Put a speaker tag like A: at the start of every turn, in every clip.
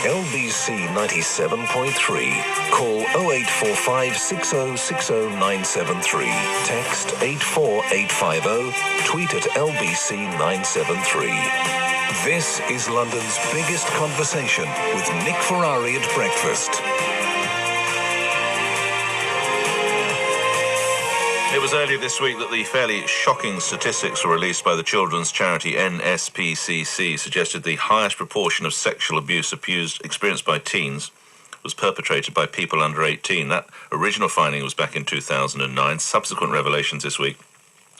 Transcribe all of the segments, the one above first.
A: LBC 97.3. Call 0845 6060 973. Text 84850. Tweet at LBC 973. This is London's biggest conversation with Nick Ferrari at breakfast.
B: It was earlier this week that the fairly shocking statistics were released by the children's charity NSPCC suggested the highest proportion of sexual abuse experienced by teens was perpetrated by people under 18. That original finding was back in 2009. Subsequent revelations this week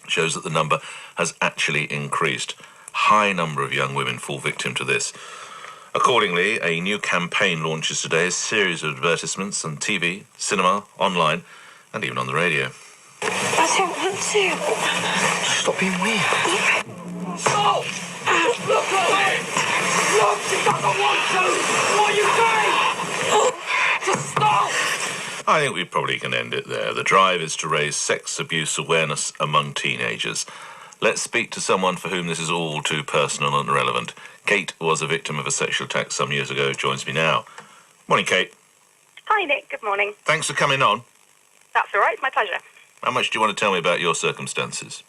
B: shows that the number has actually increased. High number of young women fall victim to this. Accordingly, a new campaign launches today, a series of advertisements on TV, cinema, online, and even on the radio.
C: I don't want to.
D: Stop being weird.
C: Stop! Look away! Look, she doesn't want to! What are you doing? Just stop!
B: I think we probably can end it there. The drive is to raise sex abuse awareness among teenagers. Let's speak to someone for whom this is all too personal and relevant. Kate was a victim of a sexual attack some years ago, joins me now. Morning, Kate.
E: Hi, Nick. Good morning.
B: Thanks for coming on.
E: That's all right. It's my pleasure.
B: How much do you want to tell me about your circumstances?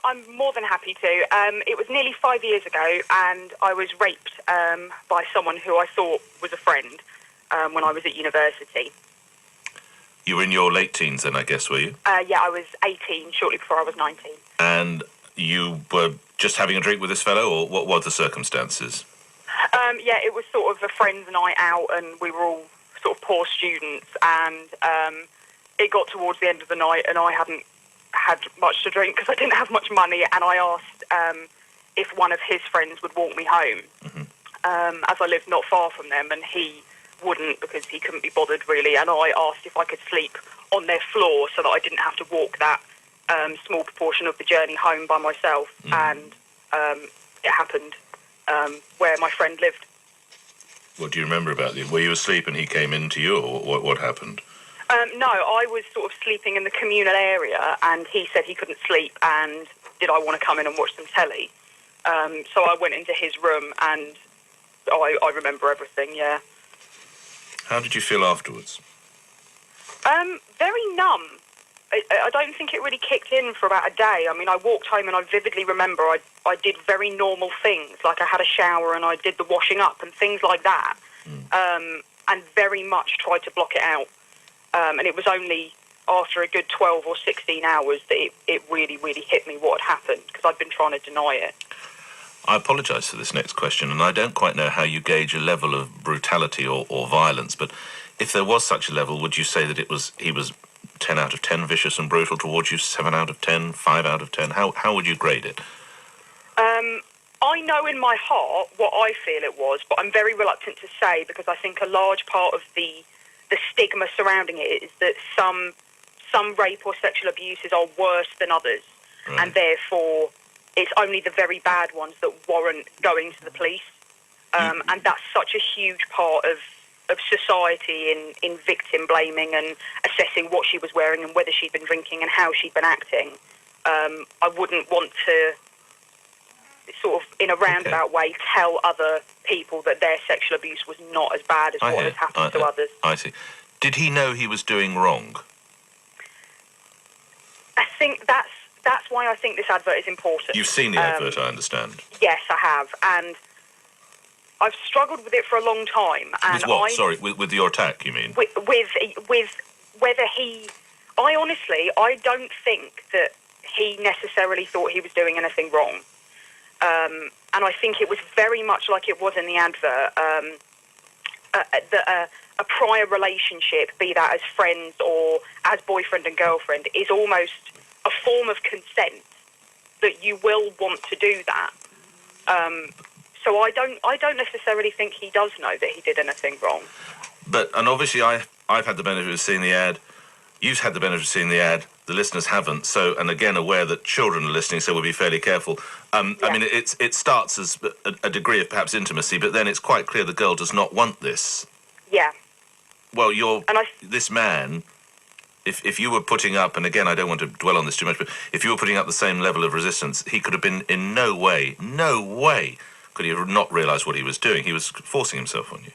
E: I'm more than happy to. It was nearly 5 years ago, and I was raped by someone who I thought was a friend when I was at university.
B: You were in your late teens then, I guess, were you?
E: Yeah, I was 18, shortly before I was 19.
B: And you were just having a drink with this fellow, or what were the circumstances?
E: Yeah, it was sort of a friends' night out, and we were all sort of poor students, and it got towards the end of the night, and I hadn't had much to drink because I didn't have much money, and I asked if one of his friends would walk me home, as I lived not far from them, and he wouldn't because he couldn't be bothered, really, and I asked if I could sleep on their floor so that I didn't have to walk that small proportion of the journey home by myself, and it happened where my friend lived.
B: What do you remember about it? Were you asleep and he came into you, or what happened?
E: No, I was sort of sleeping in the communal area, and he said he couldn't sleep, and did I want to come in and watch some telly? So I went into his room, and I remember everything, yeah.
B: How did you feel afterwards?
E: Very numb. I don't think it really kicked in for about a day. I mean, I walked home, and I vividly remember I did very normal things, like I had a shower, and I did the washing up, and things like that, and very much tried to block it out. And it was only after a good 12 or 16 hours that it really, really hit me what had happened, because I'd been trying to deny it.
B: I apologise for this next question, and I don't quite know how you gauge a level of brutality or violence, but if there was such a level, would you say that he was 10 out of 10 vicious and brutal towards you, 7 out of 10, 5 out of 10? How would you grade it?
E: I know in my heart what I feel it was, but I'm very reluctant to say, because I think a large part of the stigma surrounding it is that some rape or sexual abuses are worse than others, and therefore it's only the very bad ones that warrant going to the police. And that's such a huge part of society in victim blaming and assessing what she was wearing and whether she'd been drinking and how she'd been acting. I wouldn't want to sort of, in a roundabout way, tell other people that their sexual abuse was not as bad as what has happened to others.
B: I see. Did he know he was doing wrong?
E: I think that's why I think this advert is important.
B: You've seen the advert, I understand.
E: Yes, I have, and I've struggled with it for a long time. And
B: with what? Sorry, with your attack, you mean?
E: With whether he... I don't think that he necessarily thought he was doing anything wrong. And I think it was very much like it was in the advert, a prior relationship, be that as friends or as boyfriend and girlfriend, is almost a form of consent that you will want to do that. So I don't necessarily think he does know that he did anything wrong.
B: And obviously I've had the benefit of seeing the ad. You've had the benefit of seeing the ad. The listeners haven't. So, and again, aware that children are listening, so we'll be fairly careful. I mean, it starts as a degree of perhaps intimacy, but then it's quite clear the girl does not want this.
E: Yeah.
B: Well, this man, if you were putting up, and again, I don't want to dwell on this too much, but if you were putting up the same level of resistance, he could have been in no way Could he have not realised what he was doing? He was forcing himself on you.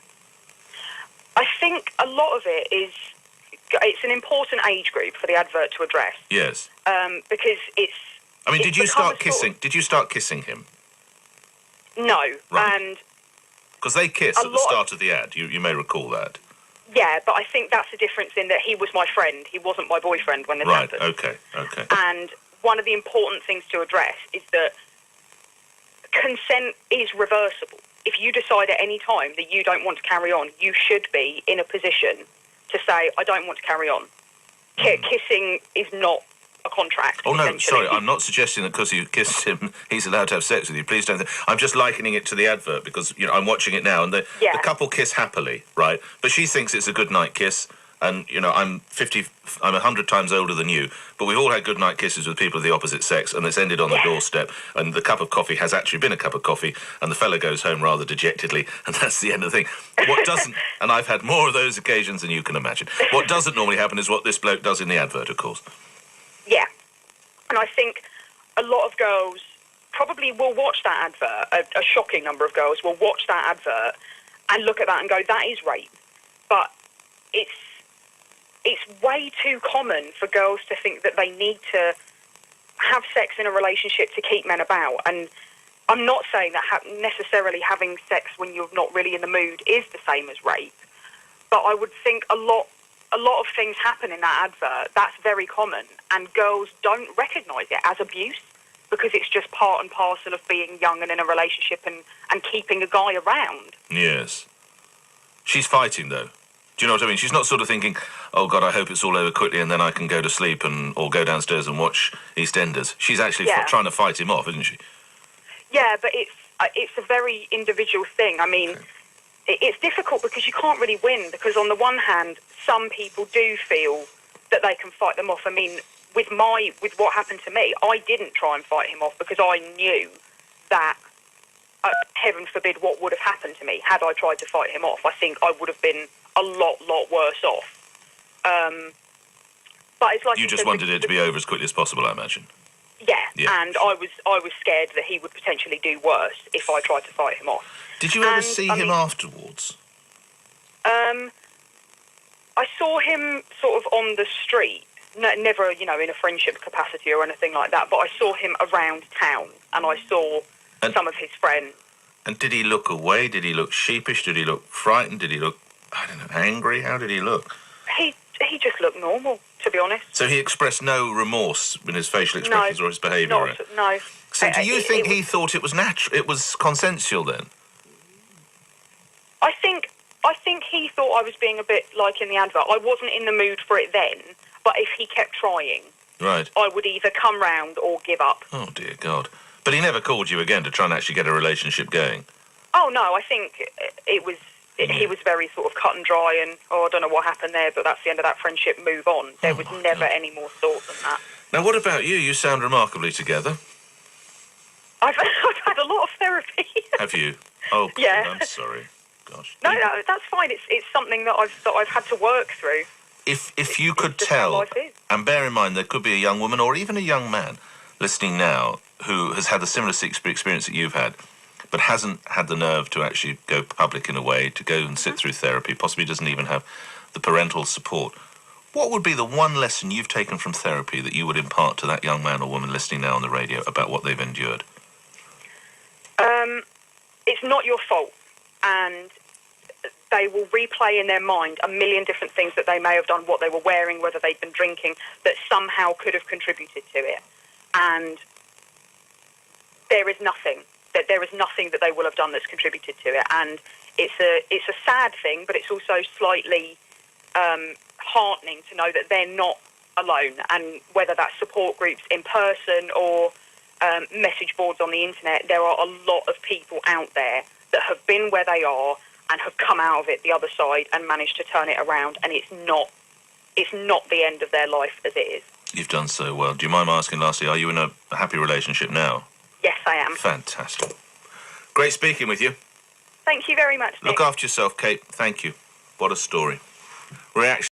E: I think a lot of it is, it's an important age group for the advert to address.
B: Yes.
E: Because it's...
B: I mean,
E: it's
B: did you
E: become
B: start kissing? Did you start kissing him?
E: No.
B: Right.
E: And
B: because they kiss at the start of the ad. You may recall that.
E: yeah, but I think that's the difference in that he was my friend. He wasn't my boyfriend when this happened.
B: Okay.
E: And one of the important things to address is that consent is reversible. If you decide at any time that you don't want to carry on, you should be in a position to say, I don't want to carry on. Kissing is not a contract.
B: Oh, no, sorry, I'm not suggesting that because you kissed him, he's allowed to have sex with you. Please don't. I'm just likening it to the advert because, I'm watching it now and the couple kiss happily, right? But she thinks it's a goodnight kiss and, I'm 100 times older than you, but we've all had goodnight kisses with people of the opposite sex and it's ended on the doorstep and the cup of coffee has actually been a cup of coffee and the fella goes home rather dejectedly and that's the end of the thing. What doesn't, and I've had more of those occasions than you can imagine, what doesn't normally happen is what this bloke does in the advert, of course.
E: Yeah. And I think a lot of girls probably will watch that advert, a shocking number of girls will watch that advert and look at that and go, that is rape. But it's way too common for girls to think that they need to have sex in a relationship to keep men about. And I'm not saying that necessarily having sex when you're not really in the mood is the same as rape. But I would think a lot of things happen in that advert. That's very common. And girls don't recognise it as abuse because it's just part and parcel of being young and in a relationship and keeping a guy around.
B: Yes. She's fighting, though. Do you know what I mean? She's not sort of thinking, oh, God, I hope it's all over quickly and then I can go to sleep or go downstairs and watch EastEnders. She's actually trying to fight him off, isn't she? Yeah,
E: but it's a very individual thing. I mean, it's difficult because you can't really win because on the one hand, some people do feel that they can fight them off. I mean, with what happened to me, I didn't try and fight him off because I knew that, heaven forbid, what would have happened to me had I tried to fight him off. I think I would have been a lot worse off. But it's like
B: you just wanted it to be over as quickly as possible, I imagine.
E: Yeah, and I was scared that he would potentially do worse if I tried to fight him off.
B: Did you ever see him afterwards?
E: I saw him sort of on the street, never, in a friendship capacity or anything like that, but I saw him around town, and I saw some of his friends.
B: And did he look away? Did he look sheepish? Did he look frightened? Did he look, I don't know, angry? How did he look?
E: He just looked normal, to be honest.
B: So he expressed no remorse in his facial expressions or his behaviour?
E: No.
B: So do you think he thought it was natural? It was consensual then?
E: I think he thought I was being a bit like in the advert. I wasn't in the mood for it then, but if he kept trying, I would either come round or give up.
B: Oh, dear God. But he never called you again to try and actually get a relationship going?
E: Oh, no, I think he was very sort of cut and dry and, I don't know what happened there, but that's the end of that friendship, move on. There was never any more thought than that.
B: Now, what about you? You sound remarkably together.
E: I've had a lot of therapy.
B: Have you? Oh, God, yeah. I'm sorry. Gosh.
E: No, that's fine. It's something that I've had to work through.
B: If you could tell, and bear in mind there could be a young woman or even a young man listening now who has had a similar experience that you've had, but hasn't had the nerve to actually go public in a way, to go and sit through therapy, possibly doesn't even have the parental support, what would be the one lesson you've taken from therapy that you would impart to that young man or woman listening now on the radio about what they've endured?
E: It's not your fault, and they will replay in their mind a million different things that they may have done, what they were wearing, whether they'd been drinking, that somehow could have contributed to it. And there is nothing that they will have done that's contributed to it. And it's a sad thing, but it's also slightly heartening to know that they're not alone. And whether that's support groups in person or message boards on the internet, there are a lot of people out there that have been where they are and have come out of it the other side and managed to turn it around, and it's not the end of their life as it is.
B: You've done so well. Do you mind asking lastly, are you in a happy relationship now?
E: Yes, I am.
B: Fantastic. Great speaking with you.
E: Thank you very much, Nick.
B: Look after yourself, Kate. Thank you. What a story. Reaction